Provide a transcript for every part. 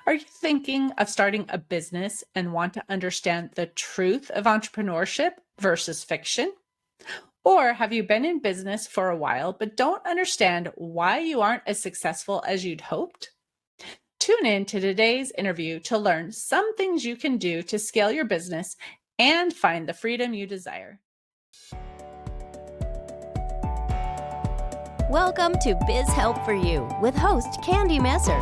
Are you thinking of starting a business and want to understand the truth of entrepreneurship versus fiction? Or have you been in business for a while but don't understand why you aren't as successful as you'd hoped? Tune in to today's interview to learn some things you can do to scale your business and find the freedom you desire. Welcome to Biz Help for You with host Candy Messer.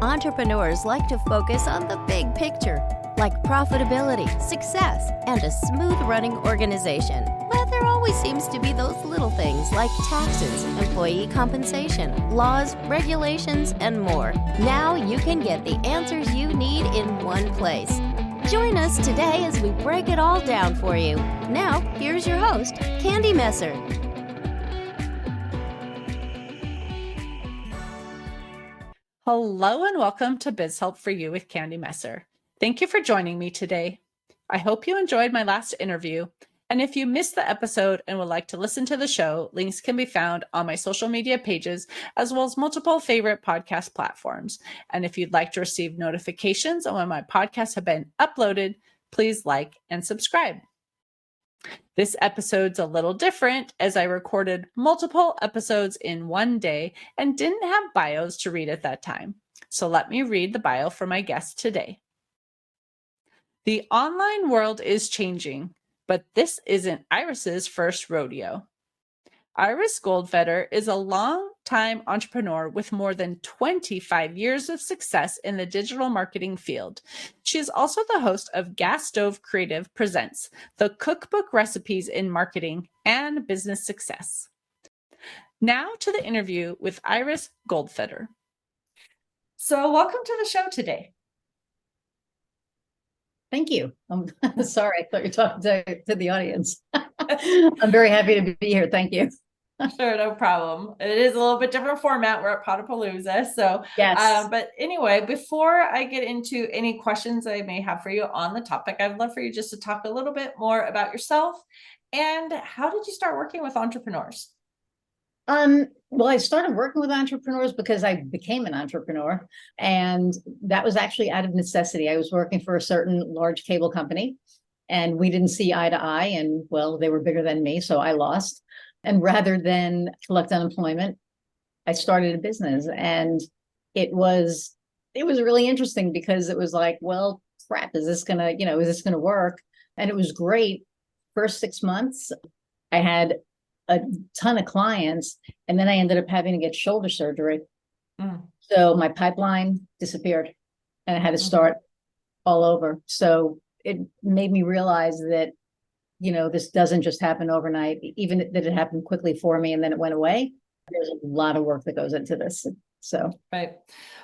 Entrepreneurs like to focus on the big picture, like profitability, success, and a smooth running organization. But there always seems to be those little things like taxes, employee compensation, laws, regulations, and more. Now you can get the answers you need in one place. Join us today as we break it all down for you. Now, here's your host, Candy Messer. Hello and welcome to Biz Help for You with Candy Messer. Thank you for joining me today. I hope you enjoyed my last interview. And if you missed the episode and would like to listen to the show, links can be found on my social media pages, as well as multiple favorite podcast platforms. And if you'd like to receive notifications on when my podcasts have been uploaded, please like and subscribe. This episode's a little different as I recorded multiple episodes in one day and didn't have bios to read at that time. So let me read the bio for my guest today. The online world is changing, but this isn't Iris's first rodeo. Iris Goldfeder is a long-time entrepreneur with more than 25 years of success in the digital marketing field. She is also the host of Gas Stove Creative Presents, the cookbook recipes in marketing and business success. Now to the interview with Iris Goldfeder. So welcome to the show today. Thank you. I'm sorry, I thought you were talking to the audience. I'm very happy to be here. Thank you. Sure, no problem. It is a little bit different format. We're at Potapalooza. So, yes. But anyway, before I get into any questions I may have for you on the topic, I'd love for you just to talk a little bit more about yourself and how did you start working with entrepreneurs? Well, I started working with entrepreneurs because I became an entrepreneur, and that was actually out of necessity. I was working for a certain large cable company, and we didn't see eye to eye, and well, they were bigger than me, so I lost. And rather than collect unemployment, I started a business, and it was really interesting because it was like, well, crap, is this gonna work? And it was great. First 6 months, I had a ton of clients, and then I ended up having to get shoulder surgery. So my pipeline disappeared and I had to start all over. So it made me realize that, this doesn't just happen overnight, even that it happened quickly for me and then it went away. There's a lot of work that goes into this. So, right.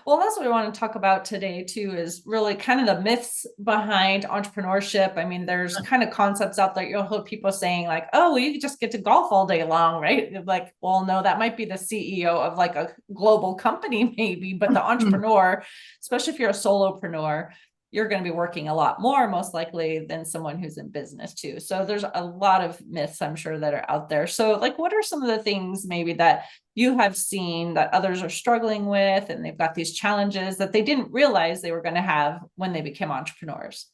Well, that's what we want to talk about today too, is really kind of the myths behind entrepreneurship. I mean, there's kind of concepts out there. You'll hear people saying like, oh, well, you just get to golf all day long, right? Like, well, no, that might be the CEO of like a global company maybe, but the entrepreneur, especially if you're a solopreneur, you're going to be working a lot more, most likely, than someone who's in business too. So there's a lot of myths, I'm sure, that are out there. So like, what are some of the things maybe that you have seen that others are struggling with, and they've got these challenges that they didn't realize they were going to have when they became entrepreneurs?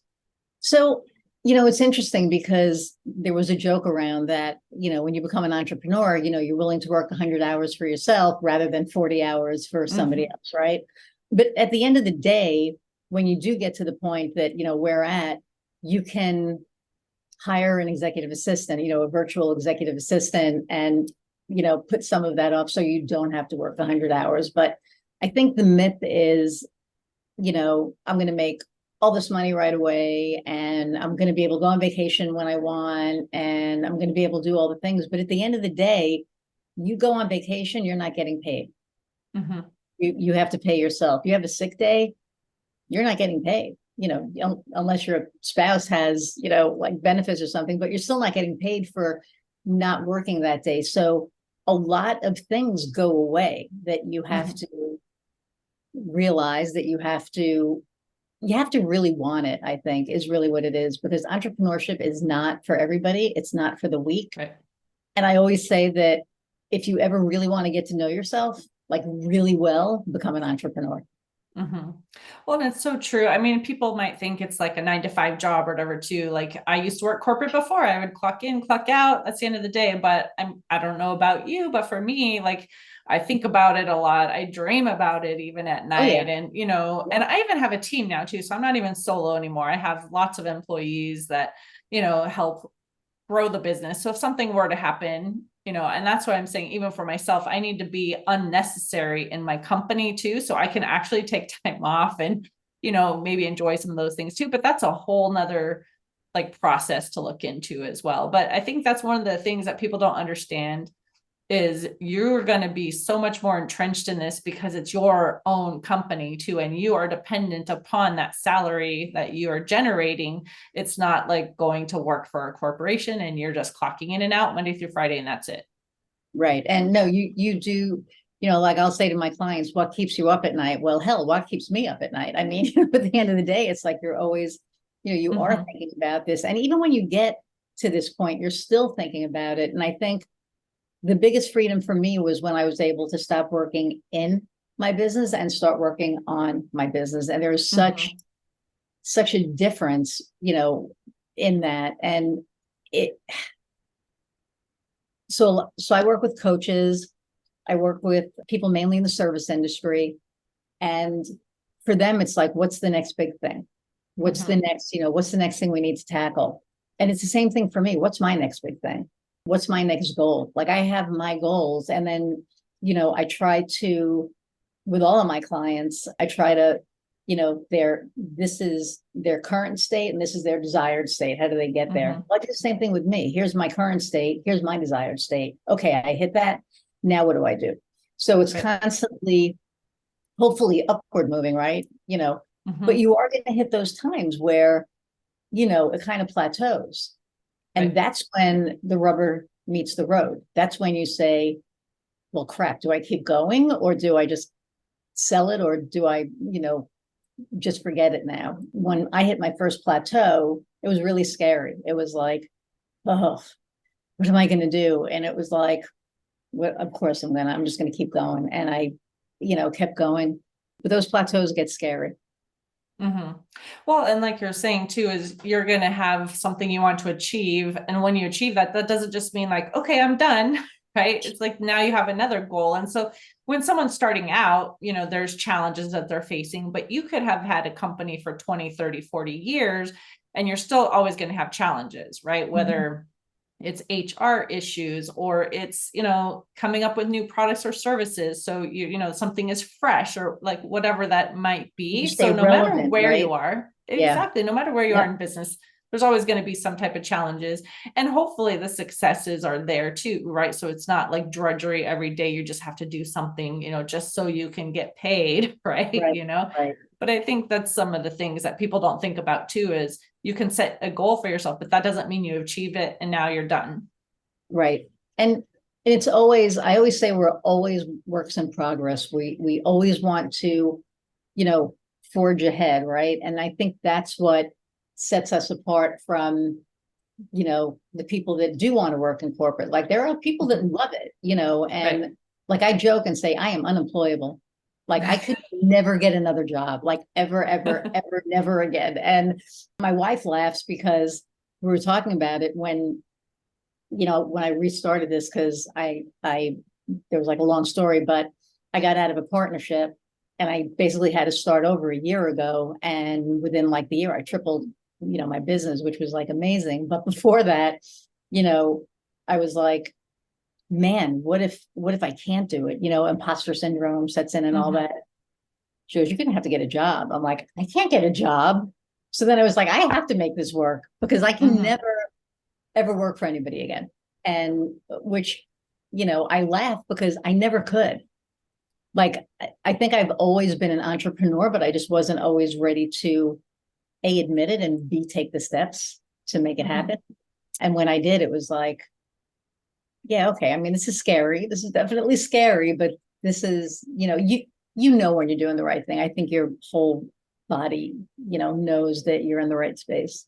So, it's interesting because there was a joke around that, when you become an entrepreneur, you're willing to work 100 hours for yourself rather than 40 hours for somebody else, right? But at the end of the day, when you do get to the point that, we're at, you can hire an executive assistant, a virtual executive assistant, and, put some of that off so you don't have to work 100 hours. But I think the myth is, I'm going to make all this money right away, and I'm going to be able to go on vacation when I want, and I'm going to be able to do all the things. But at the end of the day, you go on vacation, you're not getting paid. You have to pay yourself. You have a sick day, you're not getting paid, unless your spouse has, like benefits or something, but you're still not getting paid for not working that day. So a lot of things go away that you have to realize that you have to really want it, I think, is really what it is, because entrepreneurship is not for everybody. It's not for the weak. Right. And I always say that if you ever really want to get to know yourself, like really well, become an entrepreneur. Mm-hmm. Well, and it's so true. I mean, people might think it's like a 9 to 5 job or whatever too. Like I used to work corporate before. I would clock in, clock out. That's the end of the day. But I don't know about you, but for me, like I think about it a lot. I dream about it even at Oh yeah. night. And, and I even have a team now too. So I'm not even solo anymore. I have lots of employees that, help grow the business. So if something were to happen, and that's why I'm saying, even for myself, I need to be unnecessary in my company too. So I can actually take time off and, maybe enjoy some of those things too. But that's a whole nother like process to look into as well. But I think that's one of the things that people don't understand is you're going to be so much more entrenched in this because it's your own company too, and you are dependent upon that salary that you are generating. It's not like going to work for a corporation and you're just clocking in and out Monday through Friday and that's it. Right. And no, you do, like I'll say to my clients, what keeps you up at night? Well, hell, what keeps me up at night? I mean, at the end of the day, it's like you're always, you are Mm-hmm. thinking about this. And even when you get to this point, you're still thinking about it. And I think the biggest freedom for me was when I was able to stop working in my business and start working on my business. And there's Mm-hmm. such a difference, in that. And it, so I work with coaches. I work with people mainly in the service industry. And for them, it's like, what's the next big thing? Mm-hmm. What's the next thing we need to tackle? And it's the same thing for me. What's my next big thing? What's my next goal? Like I have my goals. And then, I try to, with all of my clients, I try to, this is their current state and this is their desired state. How do they get there? Mm-hmm. Well, I do the same thing with me. Here's my current state. Here's my desired state. Okay, I hit that. Now what do I do? So it's Right. constantly, hopefully upward moving, right? But Mm-hmm. you are going to hit those times where, it kind of plateaus. And Right. that's when the rubber meets the road. That's when you say, well, crap, do I keep going or do I just sell it or do I, just forget it now? When I hit my first plateau, it was really scary. It was like, oh, what am I going to do? And it was like, well, of course I'm just going to keep going. And I, kept going. But those plateaus get scary. Mm-hmm. Well, and like you're saying too, is you're going to have something you want to achieve. And when you achieve that, that doesn't just mean like, okay, I'm done, right? It's like now you have another goal. And so when someone's starting out, there's challenges that they're facing, but you could have had a company for 20, 30, 40 years, and you're still always going to have challenges, right? Mhm. Whether it's HR issues or it's, coming up with new products or services. So something is fresh or like whatever that might You be. stay So no matter relevant, where you right? are, Yeah. exactly, no matter where you are Yep. in business, there's always going to be some type of challenges. And hopefully the successes are there too, right? So it's not like drudgery every day. You just have to do something, just so you can get paid, right? Right. Right. But I think that's some of the things that people don't think about too is you can set a goal for yourself, but that doesn't mean you achieve it and now you're done. Right. And it's always, I always say we're always works in progress. We always want to, you know, forge ahead, right? And I think that's what sets us apart from, the people that do want to work in corporate. Like there are people that Mhm. love it, Right. and like I joke and say I am unemployable. Like I could never get another job, like ever, ever, ever, never again. And my wife laughs because we were talking about it when I restarted this, because there was like a long story, but I got out of a partnership and I basically had to start over a year ago. And within like the year, I tripled, my business, which was like amazing. But before that, you know, I was like, man, what if I can't do it? Imposter syndrome sets in and all Mhm. that. She goes, you're going to have to get a job. I'm like, I can't get a job. So then I was like, I have to make this work because I can Mhm. never ever work for anybody again. And which, I laugh because I never could. Like, I think I've always been an entrepreneur, but I just wasn't always ready to A, admit it and B, take the steps to make it Mhm. happen. And when I did, it was like, yeah, okay. I mean, this is scary. This is definitely scary, but this is, you know when you're doing the right thing. I think your whole body, knows that you're in the right space.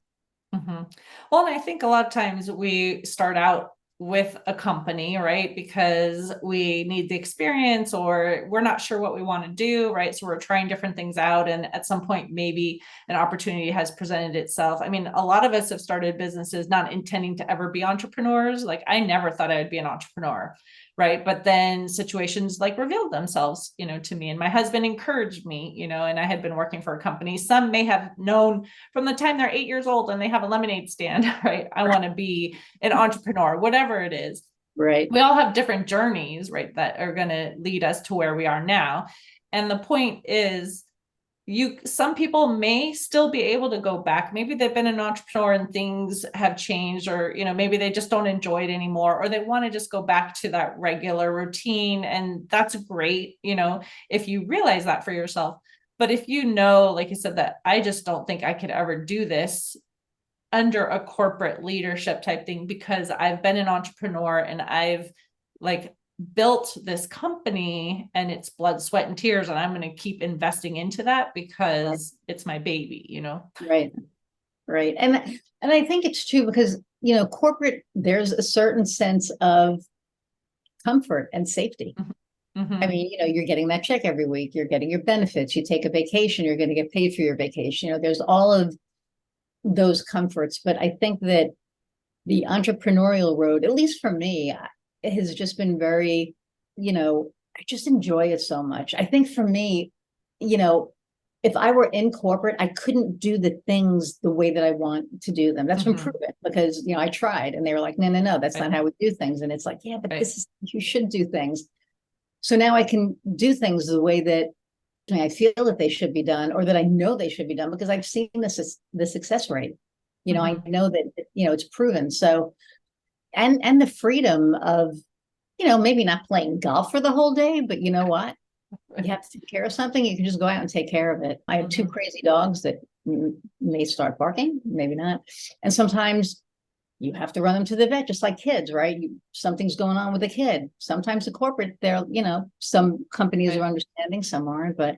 Mhm. Well, and I think a lot of times we start out with a company, right? Because we need the experience or we're not sure what we want to do, right? So we're trying different things out. And at some point, maybe an opportunity has presented itself. I mean, a lot of us have started businesses not intending to ever be entrepreneurs. Like I never thought I would be an entrepreneur, right? But then situations like revealed themselves, to me, and my husband encouraged me, and I had been working for a company. Some may have known from the time they're 8 years old and they have a lemonade stand, right? I want to be an entrepreneur, whatever it is. Right. We all have different journeys, right? That are going to lead us to where we are now. And the point is, some people may still be able to go back. Maybe they've been an entrepreneur and things have changed, or, maybe they just don't enjoy it anymore, or they want to just go back to that regular routine. And that's great, if you realize that for yourself. But if like you said, that I just don't think I could ever do this under a corporate leadership type thing, because I've been an entrepreneur and I've built this company and it's blood, sweat, and tears. And I'm going to keep investing into that because it's my baby, Right. Right. And I think it's true because, corporate, there's a certain sense of comfort and safety. Mm-hmm. I mean, you're getting that check every week, you're getting your benefits, you take a vacation, you're going to get paid for your vacation. There's all of those comforts. But I think that the entrepreneurial road, at least for me, it has just been very, I just enjoy it so much. I think for me, if I were in corporate, I couldn't do the things the way that I want to do them. That's been proven because, I tried and they were like, no, that's not how we do things. And it's like, yeah, but this is, you should do things. So now I can do things the way that I feel that they should be done, or that I know they should be done because I've seen the success rate. I know that, it's proven. So, and the freedom of, maybe not playing golf for the whole day, but you know what? You have to take care of something, you can just go out and take care of it. I have two crazy dogs that may start barking, maybe not. And sometimes you have to run them to the vet, just like kids, right? Something's going on with a kid. Sometimes the corporate, they're, some companies are understanding, some aren't. But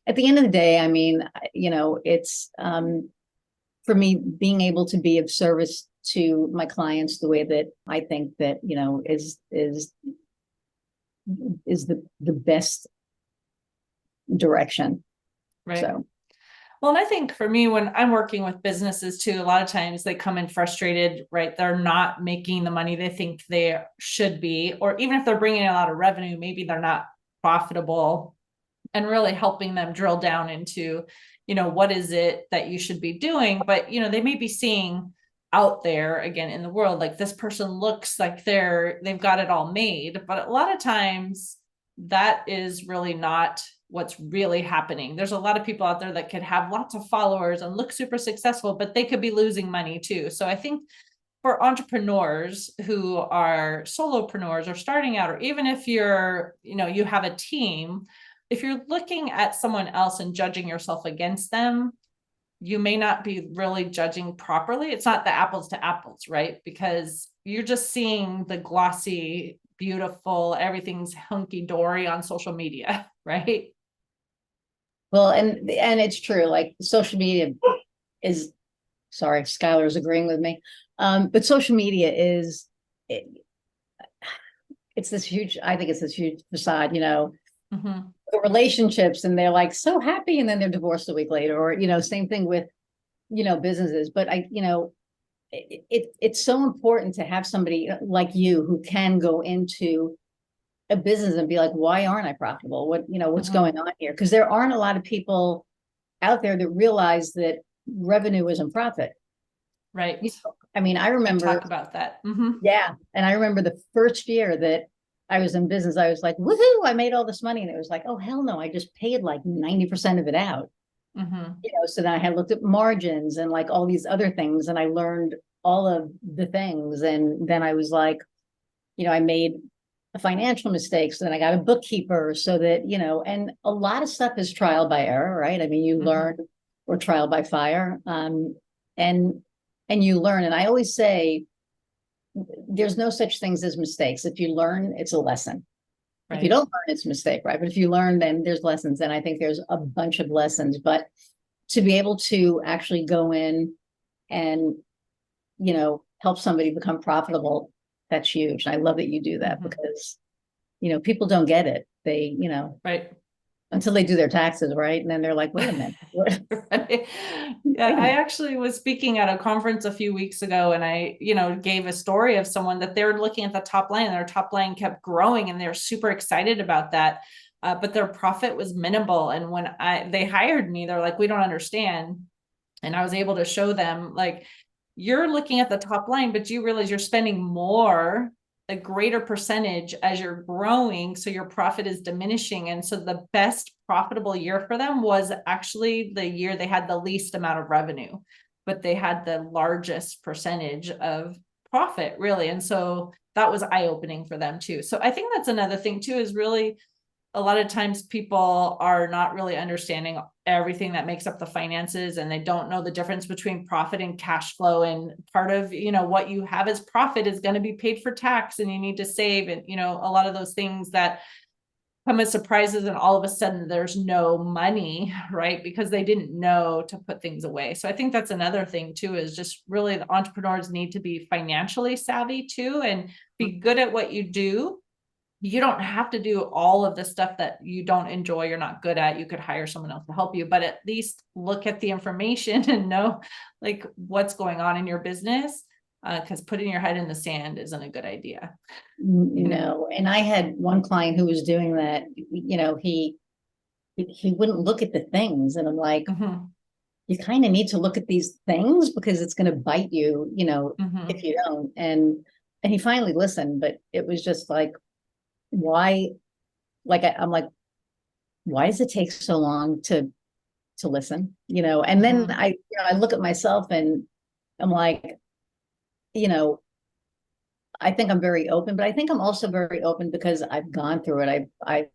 at the end of the day, I mean, it's for me, being able to be of service to my clients the way that I think that, is the best direction. Right. So. Well, and I think for me, when I'm working with businesses too, a lot of times they come in frustrated, right? They're not making the money they think they should be, or even if they're bringing a lot of revenue, maybe they're not profitable, and really helping them drill down into, what is it that you should be doing? But, they may be seeing out there again in the world, like this person looks like they've got it all made. But a lot of times that is really not what's really happening. There's a lot of people out there that could have lots of followers and look super successful, but they could be losing money too. So I think for entrepreneurs who are solopreneurs or starting out, or even if you're, you have a team, if you're looking at someone else and judging yourself against them, you may not be really judging properly. It's not the apples to apples, right? Because you're just seeing the glossy, beautiful, everything's hunky dory on social media, right? Well, and it's true. Like social media is, sorry, Skylar's agreeing with me. But social media is, it's this huge, I think it's this huge facade, the relationships, and they're like so happy, and then they're divorced a week later, or, same thing with, businesses. But it's so important to have somebody like you who can go into a business and be like, why aren't I profitable? What's going on here? Because there aren't a lot of people out there that realize that revenue isn't profit. Right. I mean, I remember talk about that. Yeah. And I remember the first year that I was in business, I was like, woohoo, I made all this money. And it was like, oh, hell no, I just paid like 90% of it out. So then I had looked at margins and like all these other things, and I learned all of the things. And then I was like, I made a financial mistake. So then I got a bookkeeper so that, and a lot of stuff is trial by error, right? I mean, you learn, or trial by fire. And you learn. And I always say, there's no such things as mistakes. If you learn, it's a lesson. Right. If you don't learn, it's a mistake, right? But if you learn, then there's lessons. And I think there's a bunch of lessons. But to be able to actually go in and, help somebody become profitable, that's huge. I love that you do that Mhm. because, people don't get it. They, Right. until they do their taxes, right? And then they're like, wait a minute. Right. Yeah, Wait a I minute. actually was speaking at a conference a few weeks ago, and I, gave a story of someone that they're looking at the top line, and their top line kept growing, and they're super excited about that. But their profit was minimal. And when they hired me, they're like, we don't understand. And I was able to show them, like, you're looking at the top line, but you realize you're spending more, a greater percentage as you're growing. So your profit is diminishing. And so the best profitable year for them was actually the year they had the least amount of revenue, but they had the largest percentage of profit, really. And so that was eye-opening for them too. So I think that's another thing too, is really a lot of times people are not really understanding everything that makes up the finances, and they don't know the difference between profit and cash flow. And part of, what you have as profit is going to be paid for tax, and you need to save, and, a lot of those things that come as surprises, and all of a sudden there's no money, right? Because they didn't know to put things away. So I think that's another thing too, is just really the entrepreneurs need to be financially savvy too, and be good at what you do. You don't have to do all of the stuff that you don't enjoy, you're not good at. You could hire someone else to help you, but at least look at the information and know, like, what's going on in your business. Because putting your head in the sand isn't a good idea. No. And I had one client who was doing that, he wouldn't look at the things. And I'm like, Mm-hmm. you kind of need to look at these things because it's going to bite you, Mm-hmm. if you don't. And he finally listened, but it was just like, why? Like, I'm like, why does it take so long to listen? And then Mm-hmm. I look at myself and I'm like, you know, I think I'm very open, but I think I'm also very open because I've gone through it. I've,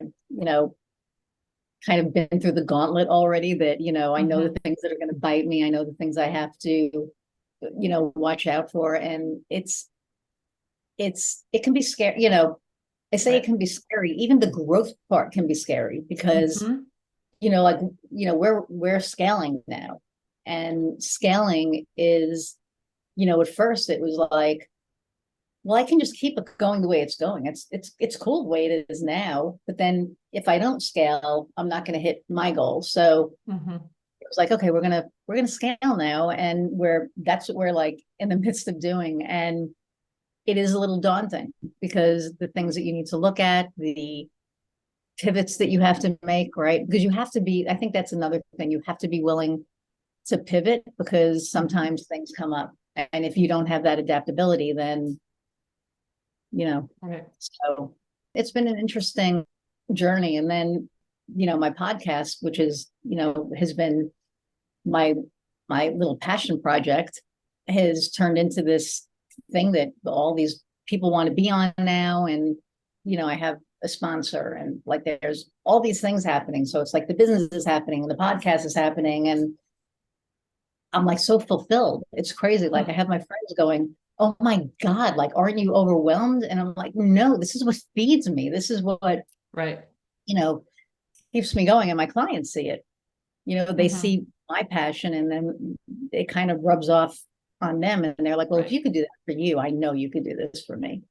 kind of been through the gauntlet already that, I know the Mm-hmm. things that are going to bite me. I know the things I have to, watch out for. And it can be scary, I say it Right. can be scary. Even the growth part can be scary because, Mm-hmm. like, we're scaling now. And scaling is, at first it was like, well, I can just keep it going the way it's going. It's cool the way it is now. But then if I don't scale, I'm not going to hit my goal. So Mm-hmm. it was like, okay, we're gonna scale now. And that's what we're like in the midst of doing. And it is a little daunting because the things that you need to look at, the pivots that you have to make, right? Because you have to be, I think that's another thing, you have to be willing to pivot because Mm-hmm. sometimes things come up. And if you don't have that adaptability, then, Right. so it's been an interesting journey. And then, my podcast, which is, has been my little passion project, has turned into this thing that all these people want to be on now. And, I have a sponsor and like there's all these things happening. So it's like the business is happening and the podcast is happening. And I'm like so fulfilled. It's crazy. Like I Mm-hmm. have my friends going, oh my God, like, aren't you overwhelmed? And I'm like, no, this is what feeds me. This is what, Right. you know, keeps me going. And my clients see it. They Mm-hmm. see my passion and then it kind of rubs off on them. And they're like, well, if Right. you could do that for you, I know you could do this for me.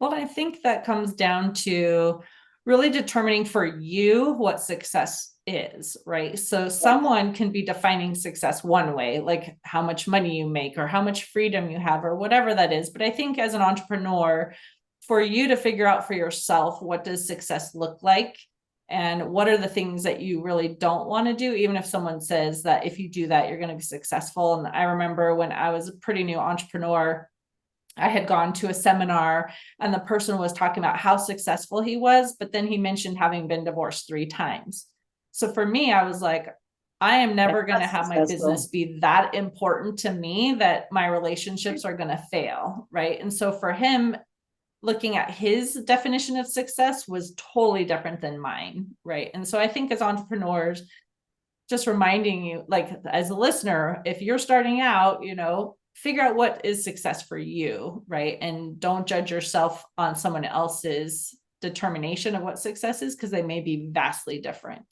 Well, I think that comes down to really determining for you what success is, right? So someone can be defining success one way, like how much money you make or how much freedom you have or whatever that is. But I think as an entrepreneur, for you to figure out for yourself, what does success look like? And what are the things that you really don't want to do, even if someone says that if you do that, you're going to be successful. And I remember when I was a pretty new entrepreneur, I had gone to a seminar and the person was talking about how successful he was, but then he mentioned having been divorced 3 times. So for me, I was like, I am That's never going not to have my business successful. be that important to me that my relationships are going to fail. Right. And so for him, looking at his definition of success was totally different than mine. Right. And so I think as entrepreneurs, just reminding you, like as a listener, if you're starting out, figure out what is success for you, right? And don't judge yourself on someone else's determination of what success is, because they may be vastly different.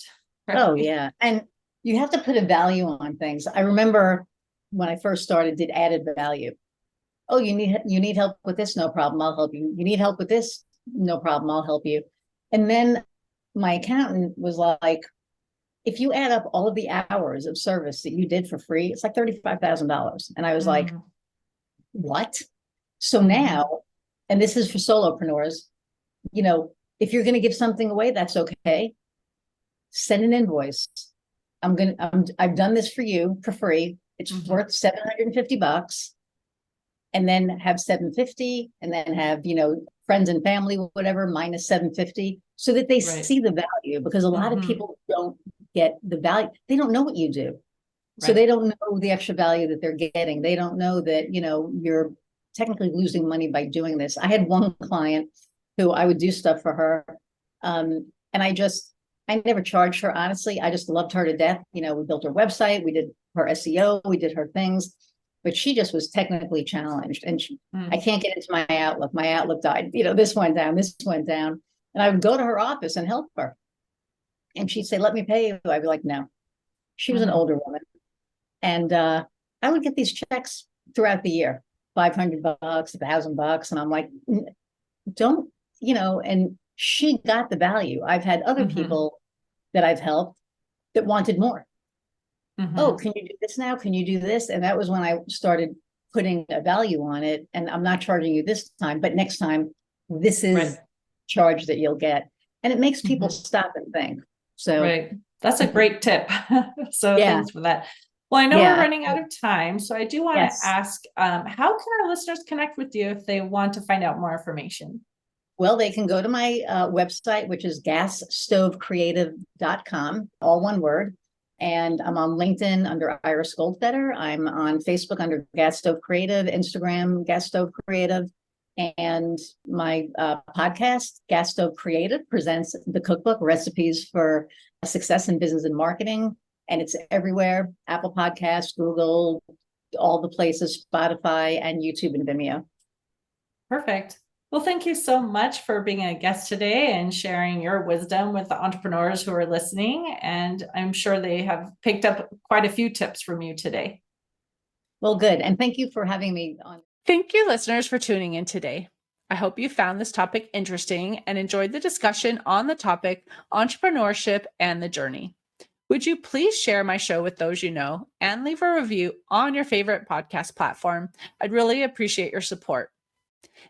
Oh, Right. yeah. And you have to put a value on things. I remember when I first started, did added value. Oh, you need help with this? No problem. I'll help you. You need help with this? No problem. I'll help you. And then my accountant was like, if you add up all of the hours of service that you did for free, it's like $35,000. And I was like, Mm, what? So mhm. now, and this is for solopreneurs, if you're going to give something away, that's okay. Send an invoice. I've done this for you for free. It's Mhm. worth $750, and then have 750, and then have, friends and family, whatever, minus 750, so that they Right. see the value, because a lot of Mhm. people don't get the value. They don't know what you do. So they Right. don't know the extra value that they're getting. They don't know that, you're technically losing money by doing this. I had one client who I would do stuff for her. And I never charged her, honestly. I just loved her to death. We built her website, we did her SEO, we did her things, but she just was technically challenged. And I Mm. can't get into my Outlook. My Outlook died. This went down, this went down. And I would go to her office and help her. And she'd say, let me pay you. I'd be like, no. She was an Mhm. older woman. And I would get these checks throughout the year, $500, $1,000. And I'm like, don't, and she got the value. I've had other Mhm. people that I've helped that wanted more. Oh, Mhm. can you do this now? Can you do this? And that was when I started putting a value on it. And I'm not charging you this time, but next time, this Right. is charge that you'll get. And it makes people Mhm. stop and think. So, Right. That's a great tip. So yeah, thanks for that. Well, I know we're yeah, running out of time, so I do want to yes. ask, how can our listeners connect with you if they want to find out more information? Well, they can go to my website, which is gasstovecreative.com, all one word. And I'm on LinkedIn under Iris Goldfeder. I'm on Facebook under Gas Stove Creative, Instagram, Gas Stove Creative. And my podcast, Gas Stove Creative, presents the cookbook, Recipes for Success in Business and Marketing. And it's everywhere: Apple Podcasts, Google, all the places, Spotify, and YouTube and Vimeo. Perfect. Well, thank you so much for being a guest today and sharing your wisdom with the entrepreneurs who are listening. And I'm sure they have picked up quite a few tips from you today. Well, good. And thank you for having me on. Thank you, listeners, for tuning in today. I hope you found this topic interesting and enjoyed the discussion on the topic entrepreneurship and the journey. Would you please share my show with those you know and leave a review on your favorite podcast platform? I'd really appreciate your support.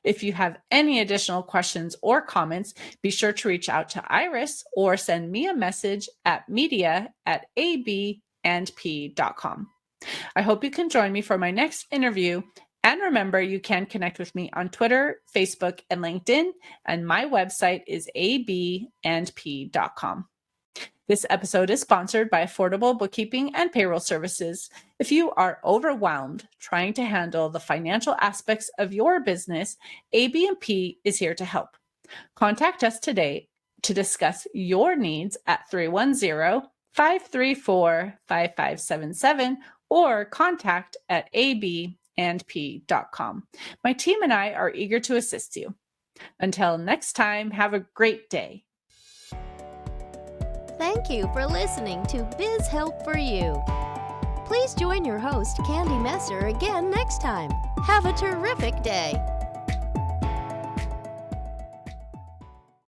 If you have any additional questions or comments, be sure to reach out to Iris or send me a message at media@abandp.com. I hop you can join me for my next interview. And remember, you can connect with me on Twitter, Facebook, and LinkedIn. And my website is abandp.com. This episode is sponsored by Affordable Bookkeeping and Payroll Services. If you are overwhelmed trying to handle the financial aspects of your business, AB&P is here to help. Contact us today to discuss your needs at 310-534-5577 or contact@abandp.com. My team and I are eager to assist you. Until next time, have a great day. Thank you for listening to Biz Help for You. Please join your host, Candy Messer, again next time. Have a terrific day.